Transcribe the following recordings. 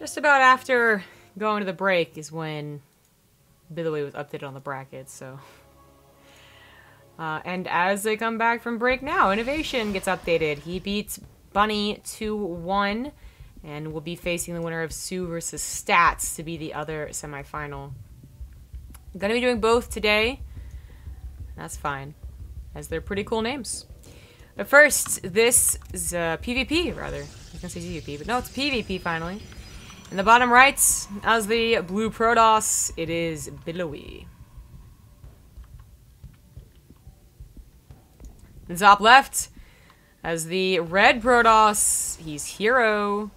Just about after going to the break is when Billowy was updated on the brackets, so... and as they come back from break now, Innovation gets updated. He beats Bunny 2-1, and will be facing the winner of Sue versus Stats to be the other semifinal. I'm gonna be doing both today. That's fine, as they're pretty cool names. But first, this is PvP, rather. I was gonna say PvP, but no, it's PvP finally. In the bottom right, as the blue Protoss, it is Billowy. In the top left, as the red Protoss, he's herO.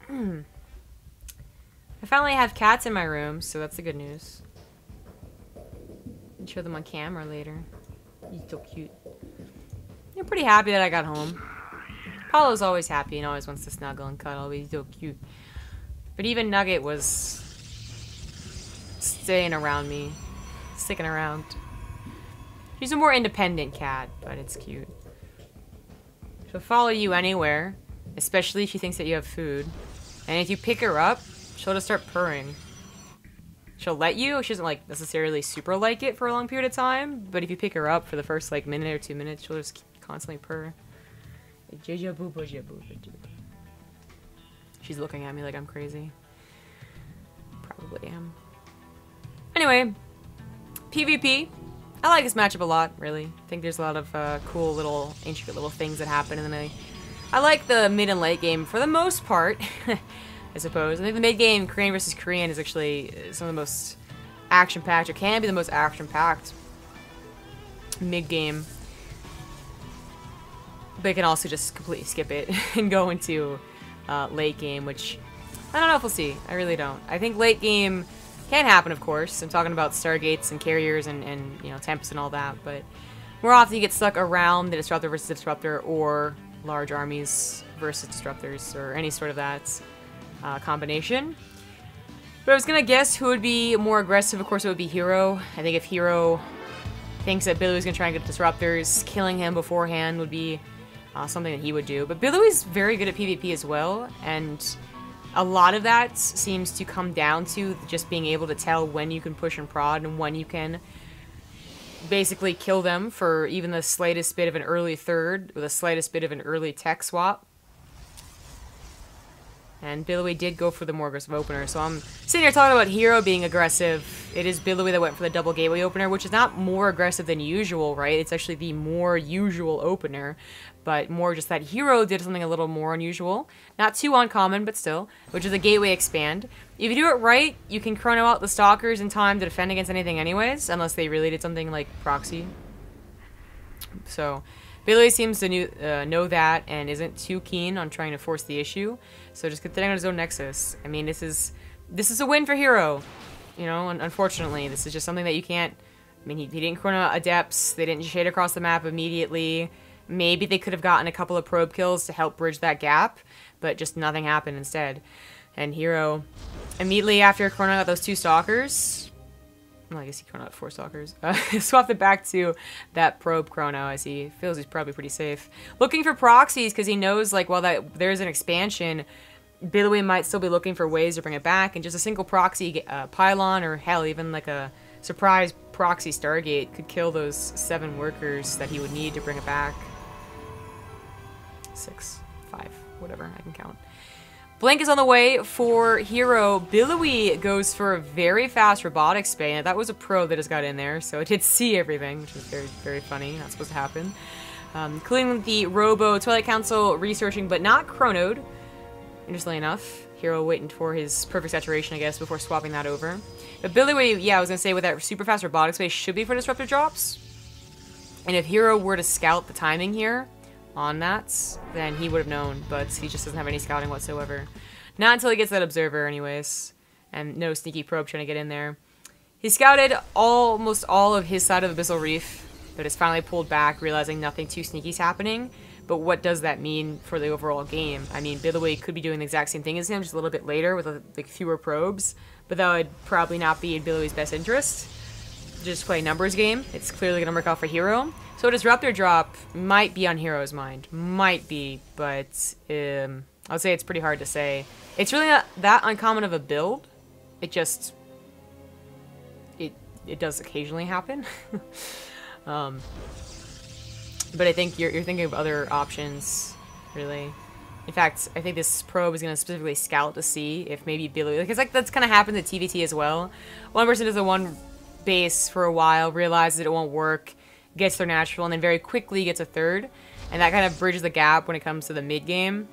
I finally have cats in my room, so that's the good news. I'll show them on camera later. He's so cute. I'm pretty happy that I got home. Apollo's always happy and always wants to snuggle and cuddle. He's so cute. But even Nugget was staying around me. Sticking around. She's a more independent cat, but it's cute. She'll follow you anywhere, especially if she thinks that you have food. And if you pick her up, she'll just start purring. She'll let you. She doesn't like necessarily super like it for a long period of time, but if you pick her up for the first like minute or 2 minutes, she'll just constantly purr. She's looking at me like I'm crazy. Probably am. Anyway, PvP. I like this matchup a lot, really. I think there's a lot of cool little, intricate little things that happen, and then I like the mid and late game for the most part. I suppose. I think the mid game, Korean versus Korean, is actually some of the most action-packed, or can be the most action-packed mid game. But you can also just completely skip it and go into late game, which I don't know if we'll see. I really don't. I think late game can happen, of course. I'm talking about Stargates and carriers and you know, Tempest and all that, but more often you get stuck around the Disruptor versus Disruptor, or large armies versus Disruptors, or any sort of that combination. But I was gonna guess who would be more aggressive. Of course, it would be herO. I think if herO thinks that Billowy's gonna try and get Disruptors, killing him beforehand would be something that he would do. But Billowy's very good at PvP as well, and a lot of that seems to come down to just being able to tell when you can push and prod and when you can basically kill them for even the slightest bit of an early third, or the slightest bit of an early tech swap. And Billowy did go for the more aggressive opener, so I'm sitting here talking about herO being aggressive. It is Billowy that went for the double gateway opener, which is not more aggressive than usual, right? It's actually the more usual opener, but more just that herO did something a little more unusual. Not too uncommon, but still, which is a gateway expand. If you do it right, you can chrono out the stalkers in time to defend against anything anyways, unless they really did something like proxy. So Billowy seems to know that and isn't too keen on trying to force the issue. So just continuing on his own Nexus. I mean, this is a win for herO. You know, and unfortunately, this is just something that you can't. I mean, he didn't chrono out Adepts. They didn't shade across the map immediately. Maybe they could have gotten a couple of probe kills to help bridge that gap, but just nothing happened instead. And herO, immediately after chrono out those 2 stalkers, well, I guess he chrono out 4 stalkers, swapped it back to that probe chrono as he feels he's probably pretty safe. Looking for proxies because he knows, like, while there's an expansion, Billowy might still be looking for ways to bring it back, and just a single proxy pylon, or hell, even like a surprise proxy Stargate could kill those 7 workers that he would need to bring it back. 6, 5, whatever, I can count. Blink is on the way for herO. Billowy goes for a very fast robotics span. That was a pro that just got in there, so it did see everything, which was very, very funny. Not supposed to happen. Including the Robo Twilight Council researching, but not chronoed. Interestingly enough, herO waiting for his perfect saturation, I guess, before swapping that over. But Billowy, yeah, I was gonna say with that super fast robotics space should be for disruptor drops. And if herO were to scout the timing here on that, then he would have known, but he just doesn't have any scouting whatsoever. Not until he gets that observer anyways, and no sneaky probe trying to get in there. He scouted almost all of his side of the Abyssal Reef, but is finally pulled back, realizing nothing too sneaky is happening. But what does that mean for the overall game? I mean, Billowy could be doing the exact same thing as him, just a little bit later with like fewer probes, but that would probably not be in Billowy's best interest. just play a numbers game. It's clearly going to work out for herO. So Disruptor drop might be on herO's mind. Might be, but I'll say it's pretty hard to say. It's really not that uncommon of a build. It just... It does occasionally happen. But I think you're thinking of other options, really. In fact, I think this probe is going to specifically scout to see if maybe Billowy... Because like, that's kind of happened to TVT as well. One person does a one base for a while, realizes it won't work, gets their natural, and then very quickly gets a third. And that kind of bridges the gap when it comes to the mid-game.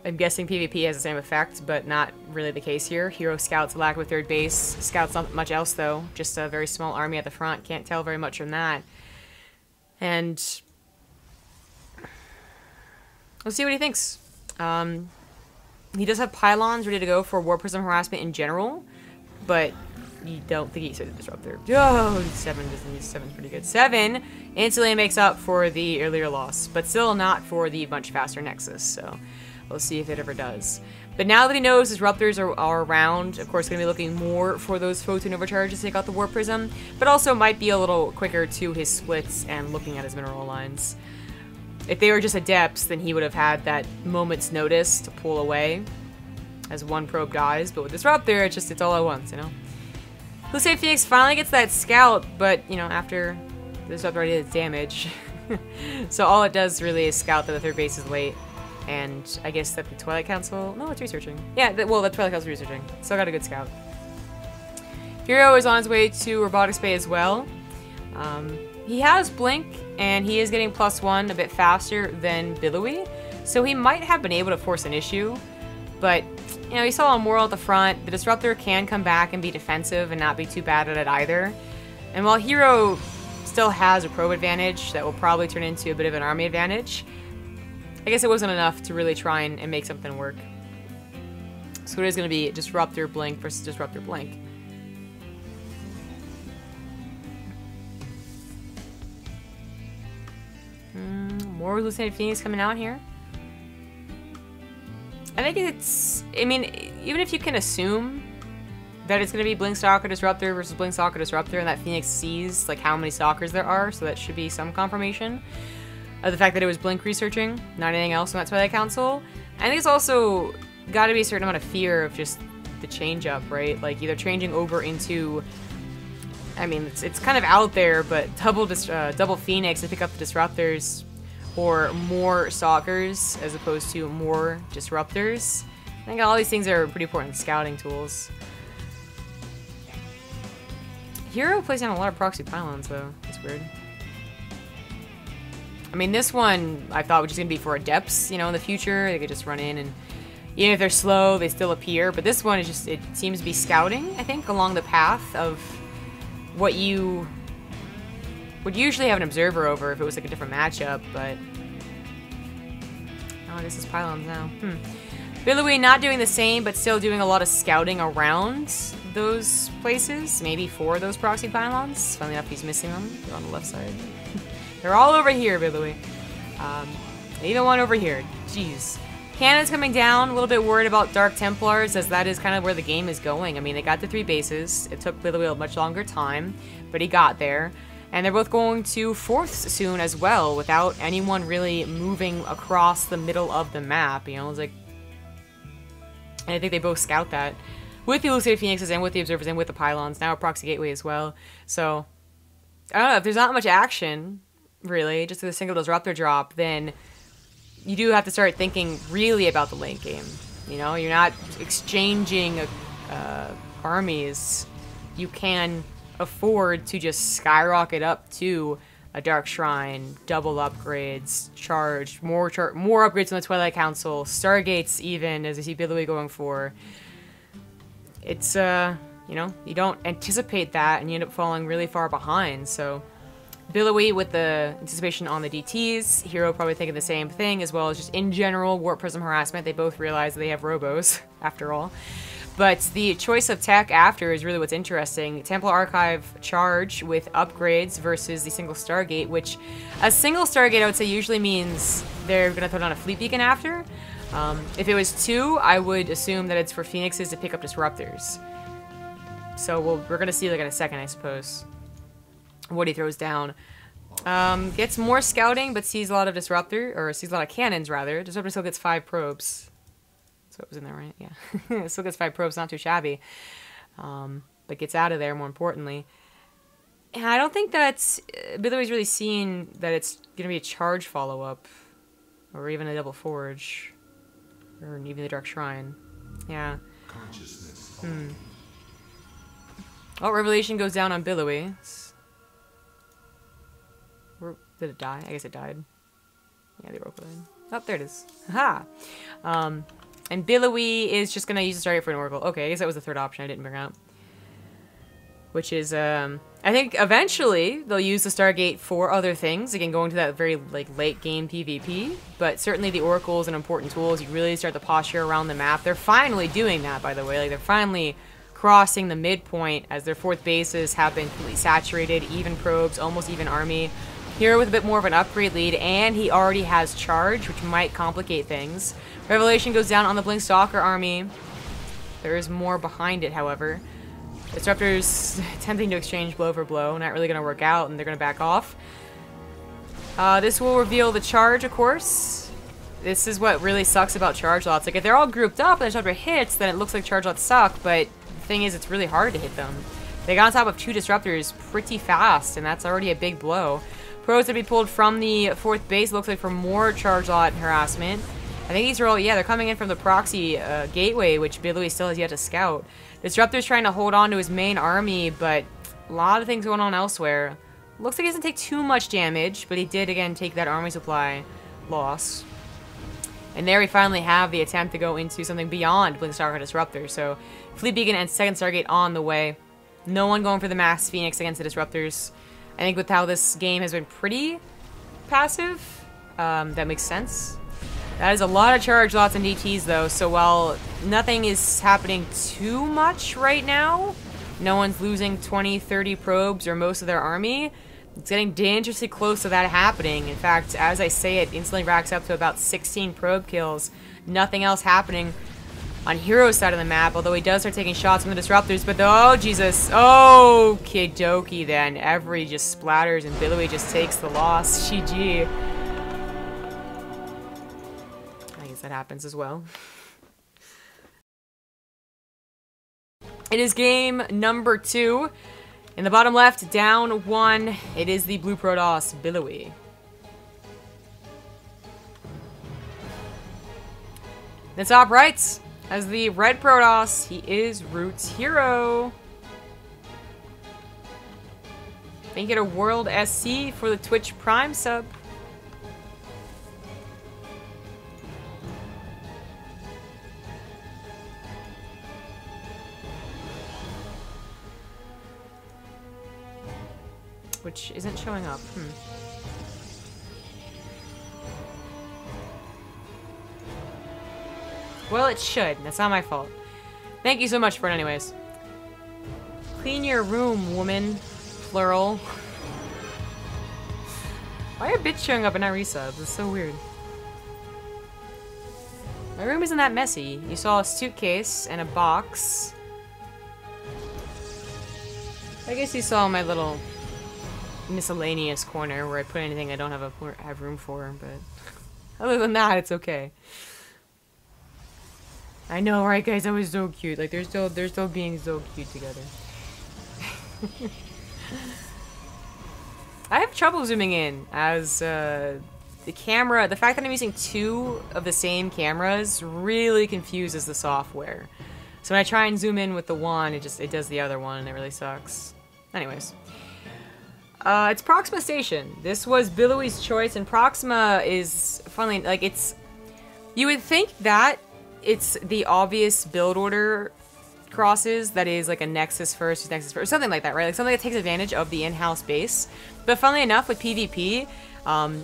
I'm guessing PvP has the same effect, but not really the case here. herO scouts a lack of a third base. Scouts not much else, though. Just a very small army at the front. Can't tell very much from that. And we'll see what he thinks. He does have pylons ready to go for War Prism harassment in general, but you don't think he's a disruptor. Oh, 7's pretty good. 7 instantly makes up for the earlier loss, but still not for the much faster Nexus, so we'll see if it ever does. But now that he knows disruptors are around, of course, going to be looking more for those photon overcharges to take out the War Prism, but also might be a little quicker to his splits and looking at his mineral lines. If they were just adepts, then he would have had that moment's notice to pull away as one probe dies, but with Disruptor, it's all at once, you know? Lucid Phoenix finally gets that scout, but, you know, after the Disruptor already did its damage. So all it does really is scout that the third base is late. And I guess that the Twilight Council... No, it's researching. Yeah, the Twilight Council is researching. Still got a good scout. herO is on his way to Robotics Bay as well. He has Blink, and he is getting +1 a bit faster than Billowy. So he might have been able to force an issue. But, you know, he saw a Moral at the front. The Disruptor can come back and be defensive and not be too bad at it either. And while herO still has a probe advantage that will probably turn into a bit of an army advantage, I guess it wasn't enough to really try and make something work. So it is going to be Disruptor Blink versus Disruptor Blink. More Lucid Phoenix coming out here. I think it's... I mean, even if you can assume that it's going to be Blink Stalker Disruptor versus Blink Stalker Disruptor, and that Phoenix sees like how many Stalkers there are, so that should be some confirmation. The fact that it was Blink researching, not anything else in that Twilight Council. I think it's also got to be a certain amount of fear of just the change up, right? Like either changing over into, I mean, it's kind of out there, but double Phoenix to pick up the Disruptors, or more Stalkers as opposed to more Disruptors. I think all these things are pretty important scouting tools. herO plays down a lot of proxy pylons, though. That's weird. I mean, this one I thought was just going to be for adepts, you know, in the future. They could just run in and, even if they're slow, they still appear. But this one is just, it seems to be scouting, I think, along the path of what you would usually have an observer over if it was like a different matchup, but... Oh, this is pylons now. Billowy not doing the same, but still doing a lot of scouting around those places. Maybe for those proxy pylons. Funnily enough, he's missing them. They're on the left side. They're all over here, Billowy. Even one over here. Jeez. Cannon's coming down. A little bit worried about Dark Templars, as that is kind of where the game is going. I mean, they got the 3 bases. It took Billowy a much longer time, but he got there. And they're both going to 4ths soon as well, without anyone really moving across the middle of the map. You know, it's like... And I think they both scout that. With the Lucid Phoenixes and with the Observers and with the Pylons. Now a Proxy Gateway as well. So, I don't know, if there's not much action, really, just with a single Disruptor drop, then you do have to start thinking really about the late game. You know, you're not exchanging armies. You can afford to just skyrocket up to a Dark Shrine, double upgrades, charge, more upgrades on the Twilight Council, Stargates even, as I see Billowy going for. It's, you know, you don't anticipate that and you end up falling really far behind, so... Billowy with the anticipation on the DTs, herO probably thinking the same thing, as well as just in general Warp Prism harassment. They both realize that they have robos, after all. But the choice of tech after is really what's interesting. Templar Archive charge with upgrades versus the single Stargate, which a single Stargate I would say usually means they're going to throw down a Fleet Beacon after. If it was 2, I would assume that it's for Phoenixes to pick up Disruptors. So we're going to see like in a second, I suppose. what he throws down. Gets more scouting, but sees a lot of disruptor, or sees a lot of cannons rather. Disruptor still gets 5 probes. So it was in there, right? Yeah. Still gets 5 probes, not too shabby. But gets out of there, more importantly. And I don't think that's... Billowy's really seen that it's going to be a charge follow-up. Or even a double forge. Or even the Dark Shrine. Yeah. Oh, Revelation goes down on Billowy. Did it die? I guess it died. Yeah, the Oracle died. Oh, there it is. Haha! And Billowy is just going to use the Stargate for an Oracle. Okay, I guess that was the third option I didn't bring out. Which is, I think eventually they'll use the Stargate for other things. Again, going to that very, like, late game PvP. But certainly the Oracle is an important tool as you really start to posture around the map. They're finally doing that, by the way. Like, they're finally crossing the midpoint as their 4th bases have been completely saturated. Even probes, almost even army. herO with a bit more of an upgrade lead, and he already has charge, which might complicate things. Revelation goes down on the Blink Stalker army. There is more behind it, however. Disruptors attempting to exchange blow for blow. Not really going to work out, and they're going to back off. This will reveal the charge, of course. This is what really sucks about charge lots. Like, if they're all grouped up and the disruptor hits, then it looks like charge lots suck, but the thing is, it's really hard to hit them. They got on top of 2 disruptors pretty fast, and that's already a big blow. Pros to be pulled from the 4th base, looks like, for more charge lot harassment. I think these are all, yeah, they're coming in from the proxy gateway, which Billowy still has yet to scout. Disruptor's trying to hold on to his main army, but a lot of things going on elsewhere. Looks like he doesn't take too much damage, but he did, again, take that army supply loss. And there we finally have the attempt to go into something beyond Blink Stalker Disruptor. So, Fleet Beacon and 2nd Stargate on the way. No one going for the Mass Phoenix against the Disruptors. I think with how this game has been pretty passive, that makes sense. That is a lot of charge lots and DTs though, so while nothing is happening too much right now, no one's losing 20, 30 probes or most of their army, it's getting dangerously close to that happening. In fact, as I say it, instantly racks up to about 16 probe kills. Nothing else happening on herO's side of the map, although he does start taking shots from the Disruptors, but oh, Jesus. Oh, kidoki then. Every just splatters and Billowy just takes the loss. GG. I guess that happens as well. It is game number 2. In the bottom left, down 1. It is the blue Protoss, Billowy. The top right, as the red Protoss, he is Root's herO. Thank you to World SC for the Twitch Prime sub. Which isn't showing up. Well, it should. That's not my fault. Thank you so much for it anyways. Clean your room, woman. Plural. Why are bits showing up and not resubs? It's so weird. My room isn't that messy. You saw a suitcase and a box. I guess you saw my little miscellaneous corner where I put anything I don't have room for, but other than that, it's okay. I know, right, guys? That was so cute. Like, they're still being so cute together. I have trouble zooming in as the camera. The fact that I'm using 2 of the same cameras really confuses the software. So when I try and zoom in with the one, it does the other one, and it really sucks. Anyways. It's Proxima Station. This was Billowy's choice, and Proxima is, funnily, like, it's... You would think that it's the obvious build order crosses, that is, like, a Nexus first, something like that, right? Like, something that takes advantage of the in-house base. But funnily enough, with PvP,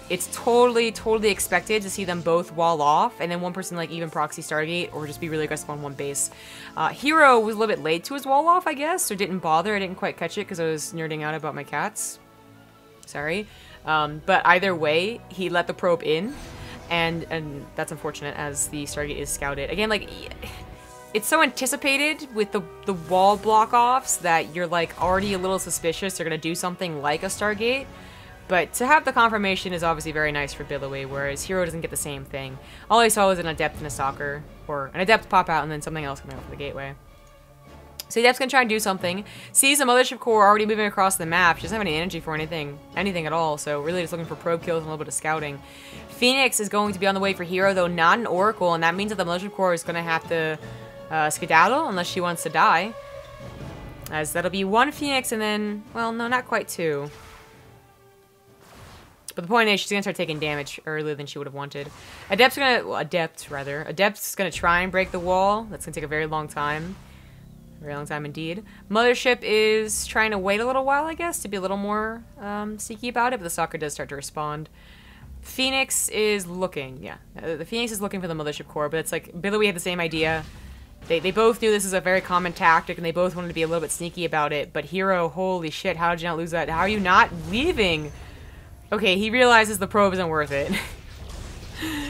it's totally expected to see them both wall off, and then one person, like, even proxy Stargate, or just be really aggressive on one base. herO was a little bit late to his wall off, I guess, or didn't bother. I didn't quite catch it because I was nerding out about my cats. Sorry. But either way, he let the probe in, and that's unfortunate as the Stargate is scouted. Again, like, it's so anticipated with the wall block-offs that you're, like, already a little suspicious they're going to do something like a Stargate. But to have the confirmation is obviously very nice for Billowy, whereas herO doesn't get the same thing. All I saw was an Adept and a Stalker, or an Adept pop out and then something else coming out from the gateway. So Adept's gonna try and do something. Sees the Mothership Core already moving across the map. She doesn't have any energy for anything at all, so really just looking for probe kills and a little bit of scouting. Phoenix is going to be on the way for herO, though not an Oracle, and that means that the Mothership Core is gonna have to skedaddle unless she wants to die. As that'll be one Phoenix and then, well, no, not quite two. But the point is, she's gonna start taking damage earlier than she would have wanted. Adept's gonna try and break the wall. That's gonna take a very long time. Very long time indeed. Mothership is trying to wait a little while, I guess, to be a little more sneaky about it, but the Stalker does start to respond. Phoenix is looking, yeah. The Phoenix is looking for the Mothership Core, but it's like, Billowy had the same idea. They both knew this is a very common tactic, and they both wanted to be a little bit sneaky about it, but herO, holy shit, how did you not lose that? How are you not leaving? Okay, he realizes the probe isn't worth it.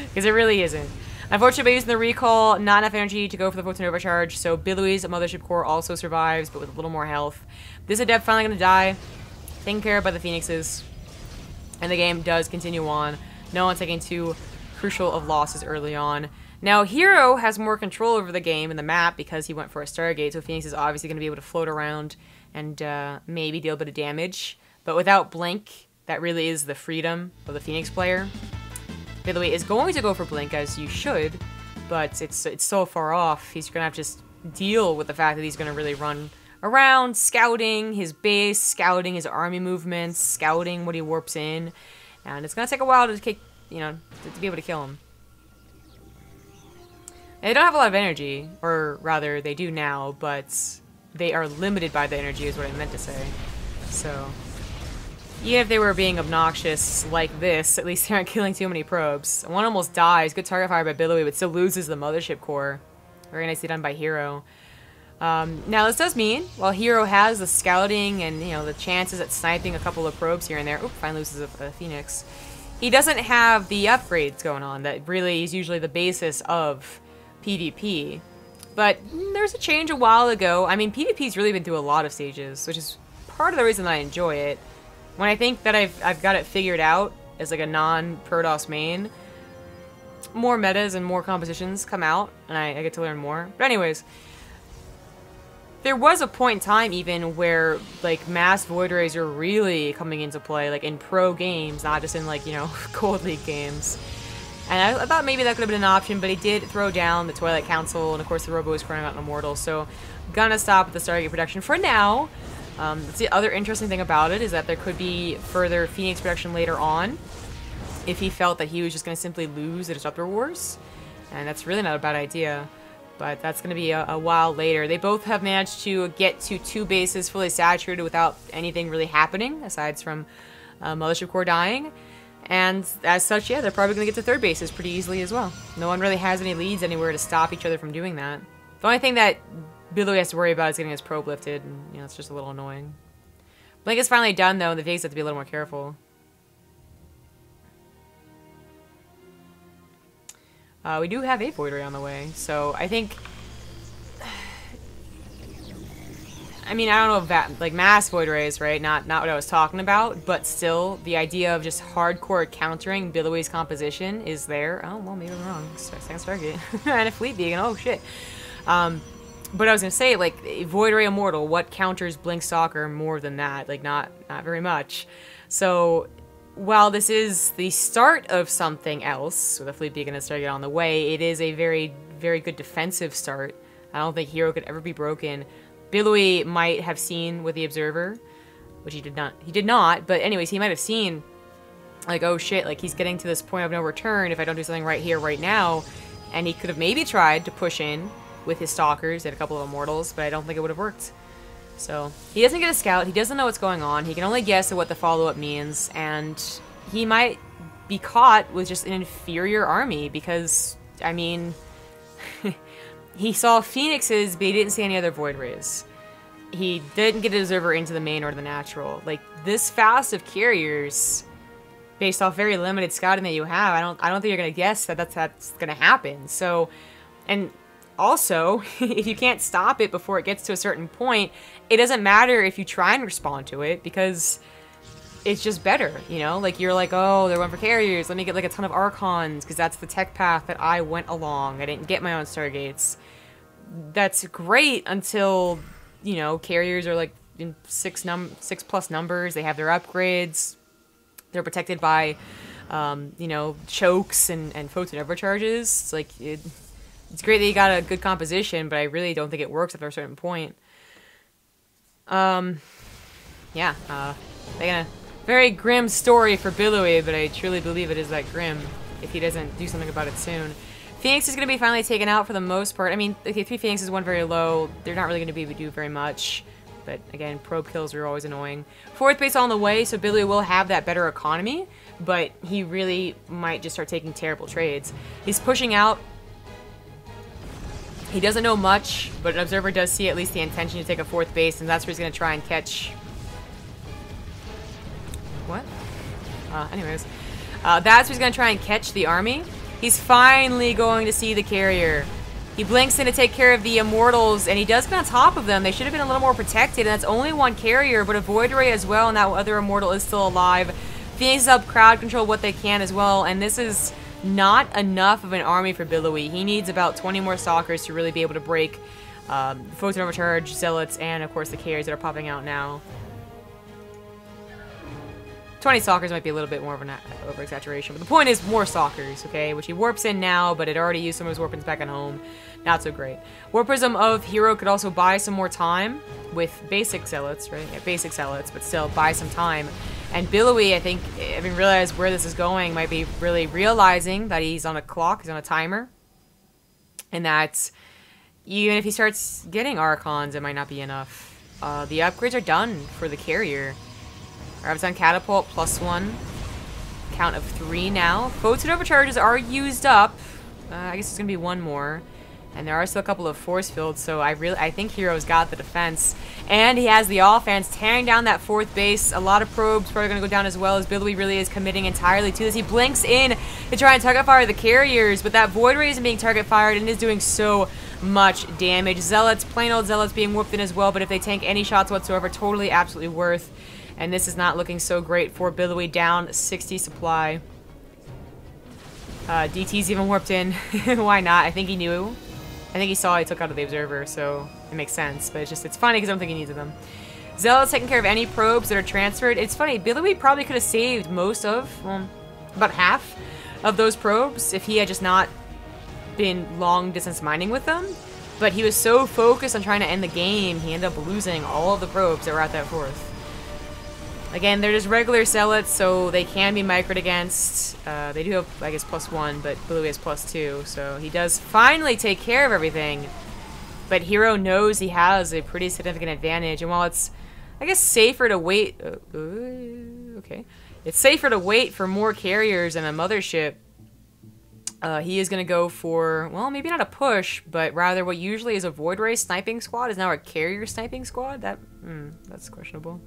Because it really isn't. Unfortunately, by using the recall, not enough energy to go for the photon overcharge, so Billowy's Mothership Core also survives, but with a little more health. This Adept finally gonna die, taken care of by the Phoenixes, and the game does continue on. No one taking too crucial of losses early on. Now, herO has more control over the game and the map because he went for a Stargate, so Phoenix is obviously gonna be able to float around and maybe deal a bit of damage. But without Blink, that really is the freedom of the Phoenix player. Billowy is going to go for Blink, as you should, but it's so far off. He's going to have to just deal with the fact that he's going to really run around, scouting his base, scouting his army movements, scouting what he warps in, and it's going to take a while to kick, you know, to be able to kill him. And they don't have a lot of energy, or rather, they do now, but they are limited by the energy, is what I meant to say. So even if they were being obnoxious like this, at least they aren't killing too many probes. One almost dies. Good target fire by Billowy, but still loses the Mothership Core. Very nicely done by herO. Now, this does mean, while herO has the scouting and, you know, the chances at sniping a couple of probes here and there, oop, finally loses a Phoenix, he doesn't have the upgrades going on that really is usually the basis of PvP. But there's a change a while ago. I mean, PvP's really been through a lot of stages, which is part of the reason that I enjoy it. When I think that I've got it figured out as like a non-Protoss main, more metas and more compositions come out, and I get to learn more. But anyways, there was a point in time even where like mass Void Rays are really coming into play, like in pro games, not just in like, you know, Cold League games. And I thought maybe that could have been an option, but he did throw down the Twilight Council, and of course the Robo is crying out an Immortal, so gonna stop at the Stargate production for now. That's the other interesting thing about it, is that there could be further Phoenix production later on if he felt that he was just going to simply lose the Disruptor Wars. And that's really not a bad idea, but that's going to be a while later. They both have managed to get to 2 bases fully saturated without anything really happening, aside from Mothership Core dying. And as such, yeah, they're probably going to get to 3rd bases pretty easily as well. No one really has any leads anywhere to stop each other from doing that. The only thing that Billowy has to worry about is getting his probe lifted, and, you know, it's just a little annoying. Blink is finally done, though, and the Vegas have to be a little more careful. We do have a Void Ray on the way, so I think... I mean, I don't know if that, like, mass Void Rays, right? Not what I was talking about, but still, the idea of just hardcore countering Billowy's composition is there. Oh, well, maybe I'm wrong. Second Stargate. And a Fleet Beacon, oh shit. But I was gonna say, like, Void Ray Immortal, what counters Blink Stalker more than that? Like, not very much. So, while this is the start of something else, with a Fleet Beacon and Stargate on the way, it is a very, very good defensive start. I don't think herO could ever be broken. Billowy might have seen with the Observer, which he did not. He did not, but anyways, he might have seen, like, oh shit, like, he's getting to this point of no return if I don't do something right here, right now. And he could have maybe tried to push in with his Stalkers and a couple of Immortals, but I don't think it would have worked. So, he doesn't get a scout, he doesn't know what's going on, he can only guess at what the follow-up means, and he might be caught with just an inferior army, because, I mean, he saw Phoenixes, but he didn't see any other Void Rays. He didn't get a Observer into the main or the natural. Like, this fast of carriers, based off very limited scouting that you have, I don't think you're gonna guess that that's gonna happen. So, and also, if you can't stop it before it gets to a certain point, it doesn't matter if you try and respond to it, because it's just better, you know? Like, you're like, oh, they're going for carriers, let me get like a ton of Archons, because that's the tech path that I went along. I didn't get my own Stargates. That's great until, you know, carriers are like in 6+ numbers, they have their upgrades, they're protected by, you know, chokes and photon overcharges. It's like, it's great that you got a good composition, but I really don't think it works after a certain point. Yeah, a very grim story for Billowy, but I truly believe it is that grim if he doesn't do something about it soon. Phoenix is going to be finally taken out for the most part. I mean, okay, 3 Phoenixes, 1 very low. They're not really going to be able to do very much. But again, probe kills are always annoying. 4th base on the way, so Billowy will have that better economy, but he really might just start taking terrible trades. He's pushing out. He doesn't know much, but an observer does see at least the intention to take a 4th base, and that's where he's going to try and catch... What? Anyways. That's where he's going to try and catch the army. He's finally going to see the carrier. He blinks in to take care of the Immortals, and he does get on top of them. They should have been a little more protected, and that's only 1 carrier, but a Void Ray as well, and that other Immortal is still alive. Phoenix is up, crowd control what they can as well, and this is not enough of an army for Billowy. He needs about 20 more Stalkers to really be able to break Photon Overcharge, Zealots, and of course the carriers that are popping out now. 20 Stalkers might be a little bit more of an over-exaggeration, but the point is more Stalkers, okay? Which he warps in now, but it already used some of his warpins back at home. Not so great. Warp Prism of herO could also buy some more time with basic Zealots, right? Yeah, basic Zealots, but still buy some time. And Billowy, I think, having realized where this is going, might be really realizing that he's on a clock, he's on a timer. And that even if he starts getting Archons, it might not be enough. The upgrades are done for the carrier. Rabbit's Catapult, +1. Count of 3 now. Photon Overcharges are used up. I guess there's going to be 1 more. And there are still a couple of force fields, so I think herO's got the defense. And he has the offense, tearing down that 4th base. A lot of probes probably going to go down as well, as Billowy really is committing entirely to this. He blinks in to try and target fire the carriers, but that Void Ray isn't being target fired and is doing so much damage. Zealots, plain old Zealots being whooped in as well, but if they tank any shots whatsoever, totally, absolutely worth. And this is not looking so great for Billowy, down 60 supply. DT's even warped in. Why not? I think he knew. I think he saw he took out of the observer, so it makes sense. But it's funny because I don't think he needs them. Zealot's taking care of any probes that are transferred. It's funny, Billowy probably could have saved most of, well, about half of those probes if he had just not been long distance mining with them. But he was so focused on trying to end the game, he ended up losing all of the probes that were at that 4th. Again, they're just regular Zealots, so they can be microed against. They do have, I guess, +1, but Billowy has +2, so he does finally take care of everything. But herO knows he has a pretty significant advantage, and while it's, I guess, safer to wait... okay. It's safer to wait for more carriers and a mothership. He is going to go for, well, maybe not a push, but rather what usually is a Void Ray sniping squad is now a carrier sniping squad. That's questionable.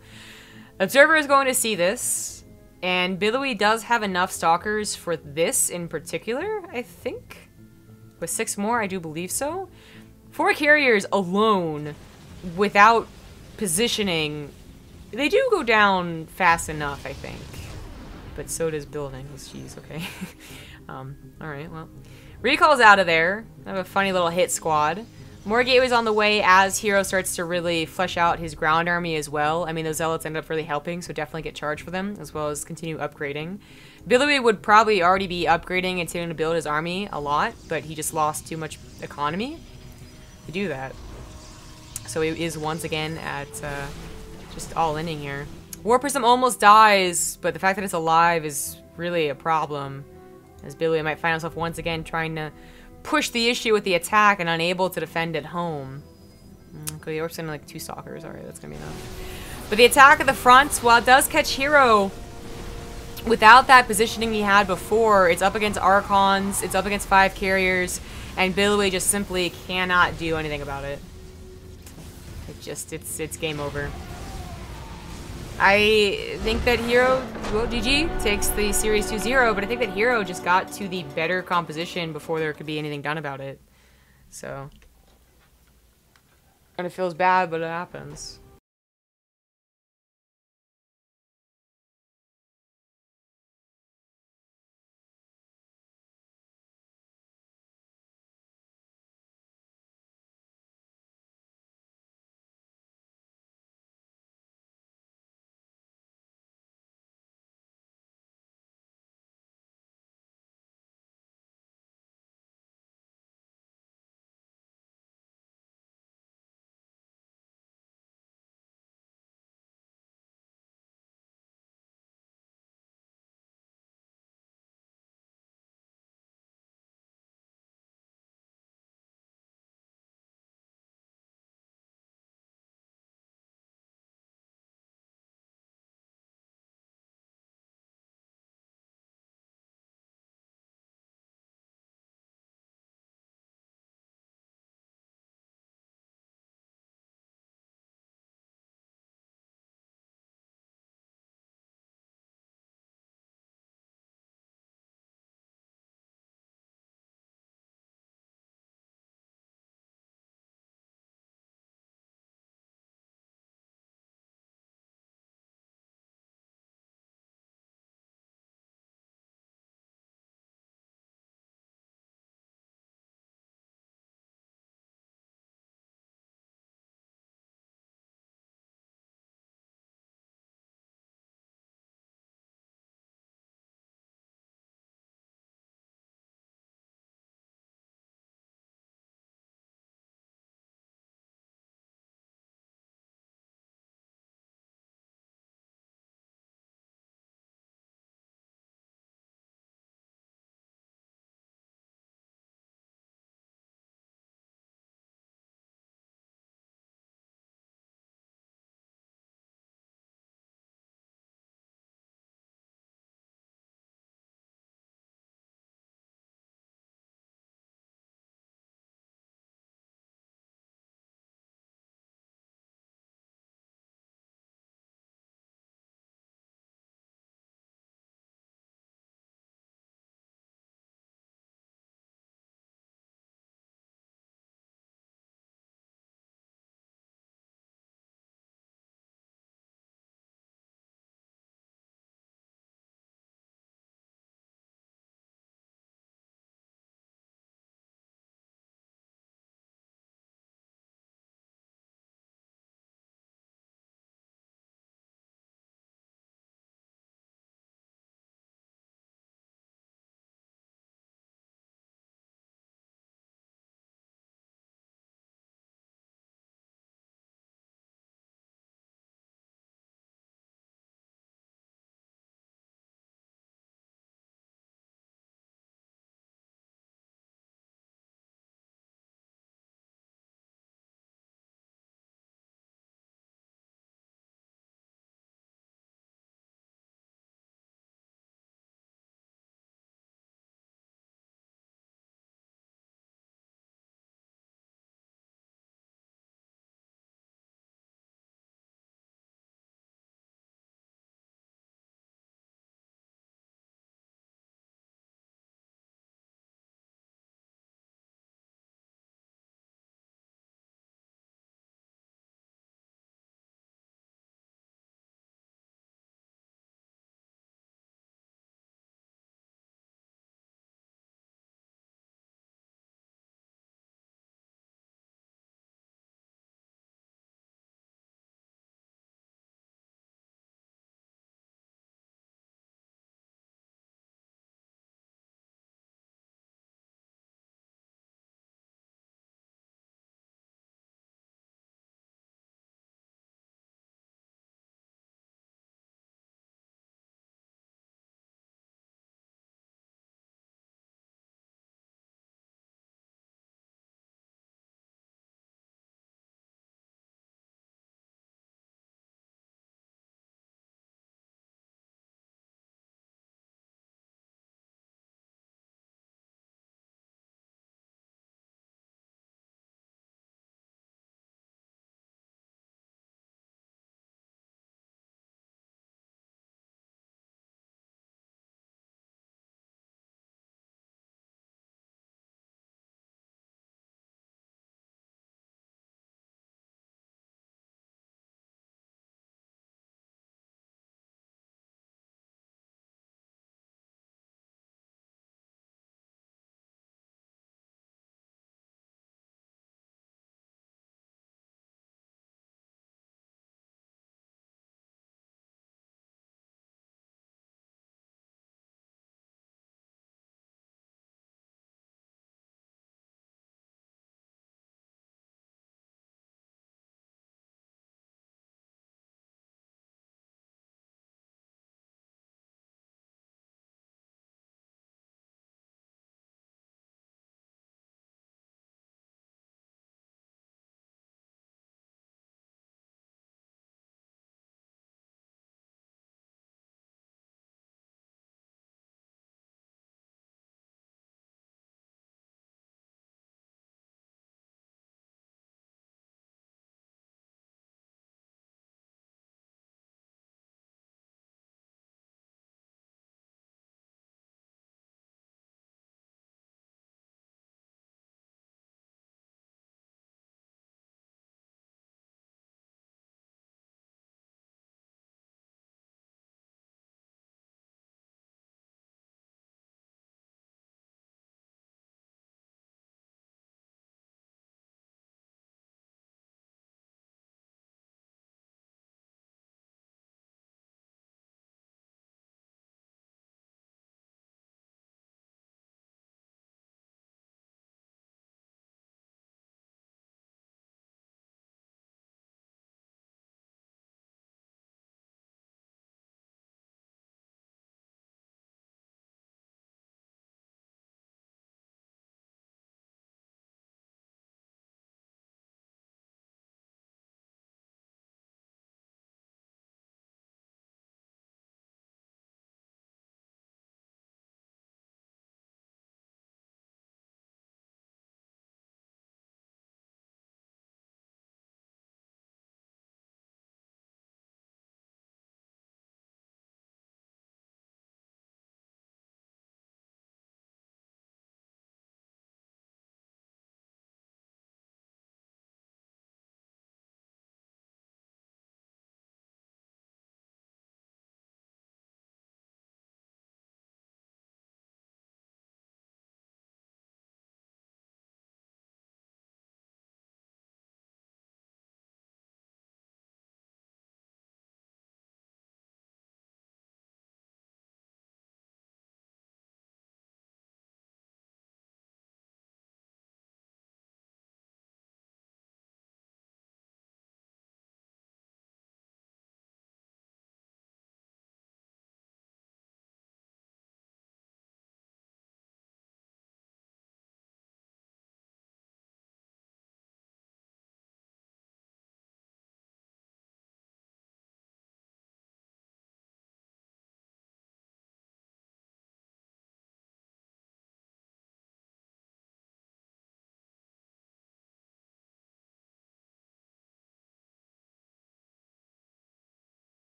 Observer is going to see this, and Billowy does have enough Stalkers for this in particular, I think. With 6 more, I do believe so. 4 carriers alone, without positioning, they do go down fast enough, I think. But so does buildings. Jeez, okay. Alright, well. Recall's out of there. I have a funny little hit squad. More gateways on the way as herO starts to really flesh out his ground army as well. I mean, those Zealots end up really helping, so definitely get charged for them, as well as continue upgrading. Billowy would probably already be upgrading and continuing to build his army a lot, but he just lost too much economy to do that. So he is once again at just all-inning here. Warp Prism almost dies, but the fact that it's alive is really a problem, as Billowy might find himself once again trying to push the issue with the attack and unable to defend at home. Okay, we're sending like 2 Stalkers. Alright, that's gonna be enough. But the attack at the front, while it does catch herO, without that positioning he had before, it's up against Archons, it's up against 5 carriers, and Billowy just simply cannot do anything about it. It's game over. I think that herO, well, GG, takes the series 2-0, but I think that herO just got to the better composition before there could be anything done about it. So, And it feels bad, but it happens.